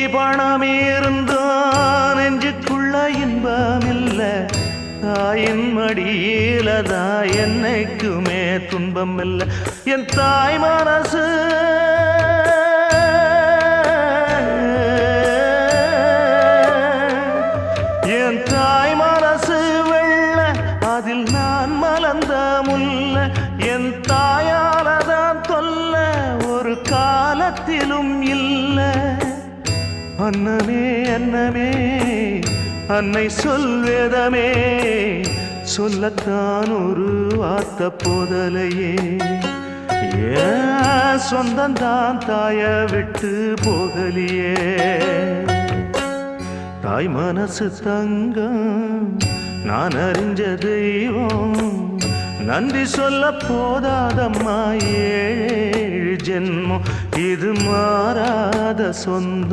பணம் இருந்தான் நெஞ்சுக்குள்ள இன்பமில்ல தாயின் மடியிலதா என்னைக்குமே துன்பம் இல்ல என் தாய் மனசு என் தாய் மனசு வெள்ள அதில் நான் மலர்ந்த முல்ல என் தாயாலதான் தொல்ல ஒரு காலத்திலும் இல்ல அன்னமே அன்னமே அன்னை சொல்வேதமே சொல்லத்தான் ஒரு வார்த்தை போதலையே ஏன் சொந்தந்தான் தாய விட்டு போகலியே தாய் மனசு தங்கம் நான் அறிஞ்ச தெய்வம் நன்றி சொல்ல போதாதம்மா ஏழு ஜென்மம் இது மாறாத சொந்தம்